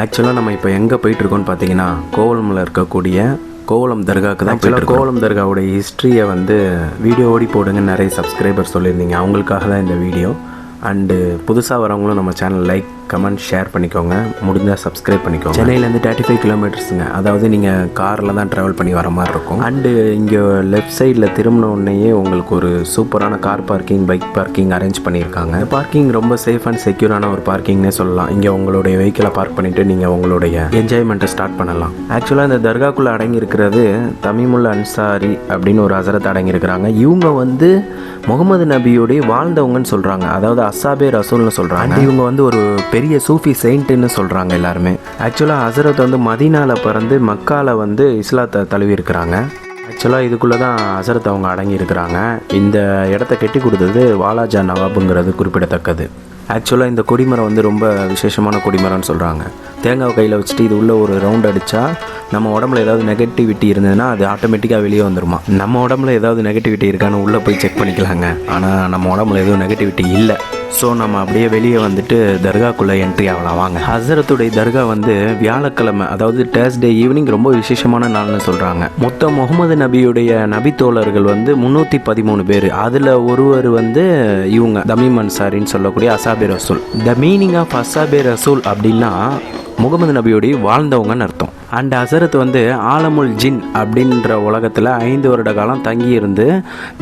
ஆக்சுவலாக நம்ம இப்போ எங்கே போயிட்டுருக்கோன்னு பார்த்தீங்கன்னா கோவளமில் இருக்கக்கூடிய கோவளம் தர்காவுக்கு தான். ஆக்சுவலாக கோவளம் தர்காவுடைய ஹிஸ்ட்ரியை வந்து வீடியோ ஓடி போடுங்கன்னு நிறைய சப்ஸ்கிரைபர் சொல்லியிருந்தீங்க. அவங்களுக்காக தான் இந்த வீடியோ. அண்டு புதுசாக வரவங்களும் நம்ம சேனல் லைக் கமெண்ட் ஷேர் பண்ணிக்கோங்க, முடிஞ்சால் சப்ஸ்கிரைப் பண்ணிக்கோங்க. சென்னையிலேருந்து 35 கிலோமீட்டர்ஸுங்க, அதாவது நீங்கள் காரில் தான் ட்ராவல் பண்ணி வர மாதிரி இருக்கும். அண்டு இங்கே லெஃப்ட் சைடில் திரும்பின உடனேயே உங்களுக்கு ஒரு சூப்பரான car parking, bike parking arrange பண்ணியிருக்காங்க. பார்க்கிங் ரொம்ப சேஃப் அண்ட் செக்யூரான ஒரு பார்க்கிங்னே சொல்லலாம். இங்கே உங்களுடைய வெஹிக்கிளை பார்க் பண்ணிவிட்டு நீங்கள் உங்களுடைய என்ஜாய்மெண்ட்டை ஸ்டார்ட் பண்ணலாம். ஆக்சுவலாக இந்த தர்காக்குள்ளே அடங்கியிருக்கிறது தமீமுல் அன்சாரி அப்படின்னு ஒரு ஹசரத் அடங்கியிருக்கிறாங்க. இவங்க வந்து முகமது நபியோடைய வாழ்ந்தவங்கன்னு சொல்கிறாங்க, அதாவது அஸ்ஸாபே ரசூல்னு சொல்கிறாங்க. இவங்க வந்து ஒரு பெரிய சூஃபி செயின்ட்டுன்னு சொல்கிறாங்க எல்லாருமே. ஆக்சுவலாக ஹசரத் வந்து மதீனாவில் பிறந்து மக்காவில் வந்து இஸ்லாத்தை தழுவி இருக்கிறாங்க. ஆக்சுவலாக இதுக்குள்ளே தான் ஹசரத் அவங்க அடங்கி இருக்கிறாங்க. இந்த இடத்த கட்டி கொடுத்தது வாலாஜா நவாபுங்கிறது குறிப்பிடத்தக்கது. ஆக்சுவலாக இந்த கொடிமரம் வந்து ரொம்ப விசேஷமான கொடிமரம்னு சொல்கிறாங்க. தேங்காய் கையில் வச்சுட்டு இது உள்ளே ஒரு ரவுண்ட் அடித்தா நம்ம உடம்புல ஏதாவது நெகட்டிவிட்டி இருந்ததுன்னா அது ஆட்டோமேட்டிக்காக வெளியே வந்துருமா. நம்ம உடம்புல ஏதாவது நெகட்டிவிட்டி இருக்கான்னு உள்ளே போய் செக் பண்ணிக்கலாங்க. ஆனால் நம்ம உடம்புல எதுவும் நெகட்டிவிட்டி இல்லை. ஸோ நம்ம அப்படியே வெளியே வந்துட்டு தர்காக்குள்ளே என்ட்ரி ஆகலாம் வாங்க. ஹசரத்துடைய தர்கா வந்து வியாழக்கிழமை, அதாவது தேர்ஸ்டே ஈவினிங் ரொம்ப விசேஷமான நாள்னு சொல்கிறாங்க. மொத்தம் முகமது நபியுடைய நபித்தோழர்கள் வந்து 313 பேர். அதில் ஒருவர் வந்து இவங்க தமீம் அன்சாரின்னு சொல்லக்கூடிய அஸ்ஸாபே ரசூல். த மீனிங் ஆஃப் அஸ்ஸாபே ரசூல் அப்படின்னா முகமது நபியோடைய வாழ்ந்தவங்கன்னு அர்த்தம். அண்ட் ஹசரத் வந்து ஆலமுல் ஜின் அப்படின்ற உலகத்தில் 5 வருட காலம் தங்கியிருந்து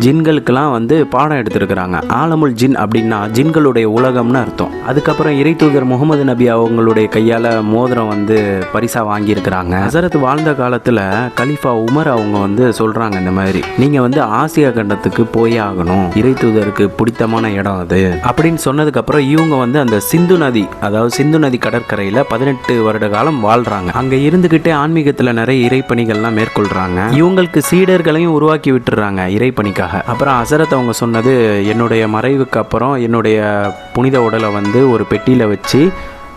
ஜின்களுக்கெல்லாம் வந்து பாடம் எடுத்துருக்கிறாங்க. ஆலமுல் ஜின் அப்படின்னா ஜின்களுடைய உலகம்னு அர்த்தம். அதுக்கப்புறம் இறை தூதர் முகமது நபி அவங்களுடைய கையால் மோதிரம் வந்து பரிசாக வாங்கியிருக்கிறாங்க. ஹசரத் வாழ்ந்த காலத்தில் கலீஃபா உமர் அவங்க வந்து சொல்கிறாங்க, இந்த மாதிரி நீங்கள் வந்து ஆசியா கண்டத்துக்கு போயே ஆகணும், இறை தூதருக்கு பிடித்தமான இடம் அது அப்படின்னு சொன்னதுக்கப்புறம் இவங்க வந்து அந்த சிந்து நதி, அதாவது சிந்து நதி கடற்கரையில் 18 வருட காலம் வாழ்கிறாங்க. அங்கே இருந்துக்கிட்டே ஆன்மீகத்தில் நிறைய இறைப்பணிகள்லாம் மேற்கொள்கிறாங்க. இவங்களுக்கு சீடர்களையும் உருவாக்கி விட்டுறாங்க இறைப்பணிக்காக. அப்புறம் ஹசரத் அவங்க சொன்னது, என்னுடைய மறைவுக்கு அப்புறம் என்னுடைய புனித உடலை வந்து ஒரு பெட்டியில் வச்சு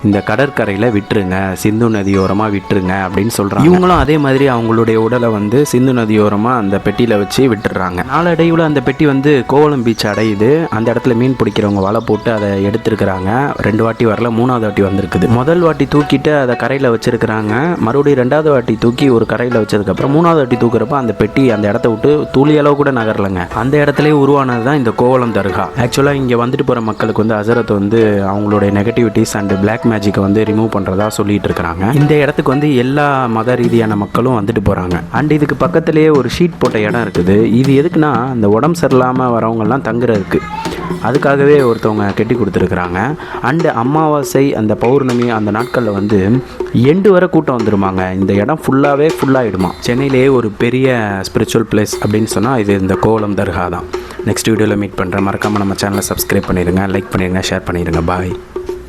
இந்த கடற்கரையில் விட்டுருங்க, சிந்து நதியோரமாக விட்டுருங்க அப்படின்னு சொல்கிறாங்க. இவங்களும் அதே மாதிரி அவங்களுடைய உடலை வந்து சிந்து நதியோரமாக அந்த பெட்டியில் வச்சு விட்டுடுறாங்க. நாளடைவில் அந்த பெட்டி வந்து கோவளம் பீச் அடையுது. அந்த இடத்துல மீன் பிடிக்கிறவங்க வலை போட்டு அதை எடுத்துருக்கிறாங்க. 2 வாட்டி வரல, 3வது வாட்டி வந்திருக்குது. முதல் வாட்டி தூக்கிட்டு அதை கரையில் வச்சுருக்கிறாங்க. மறுபடியும் 2வது வாட்டி தூக்கி ஒரு கரையில் வச்சதுக்கப்புறம் 3வது வாட்டி தூக்குறப்ப அந்த பெட்டி அந்த இடத்த விட்டு துளி அளவு கூட நகரலைங்க. அந்த இடத்துலேயே உருவானது தான் இந்த கோவளம் தர்கா. ஆக்சுவலாக இங்கே வந்துட்டு போகிற மக்களுக்கு வந்து ஹசரத் வந்து அவங்களுடைய நெகட்டிவிட்டிஸ் அண்ட் பிளாக் மேஜிக்கை வந்து ரிமூவ் பண்ணுறதா சொல்லிட்டு இருக்கிறாங்க. இந்த இடத்துக்கு வந்து எல்லா மத ரீதியான மக்களும் வந்துட்டு போகிறாங்க. அண்ட் இதுக்கு பக்கத்துலேயே ஒரு ஷீட் போட்ட இடம் இருக்குது. இது எதுக்குன்னா அந்த உடம்பு சரியில்லாமல் வரவங்கெல்லாம் தங்குறதுக்கு, அதுக்காகவே ஒருத்தவங்க கட்டி கொடுத்துருக்குறாங்க. அண்டு அமாவாசை, அந்த பௌர்ணமி, அந்த நாட்களில் வந்து எண்டு வரை கூட்டம் வந்துருமாங்க. இந்த இடம் ஃபுல்லாகிடுமா. சென்னையிலேயே ஒரு பெரிய ஸ்பிரிச்சுவல் பிளேஸ் அப்படின்னு சொன்னால் இது இந்த கோவளம் தர்கா தான். நெக்ஸ்ட் வீடியோவில் மீட் பண்ணுறேன். மறக்காமல் நம்ம சேனலை சப்ஸ்கிரைப் பண்ணிடுங்க, லைக் பண்ணிடுங்க, ஷேர் பண்ணிடுங்க. பாய்.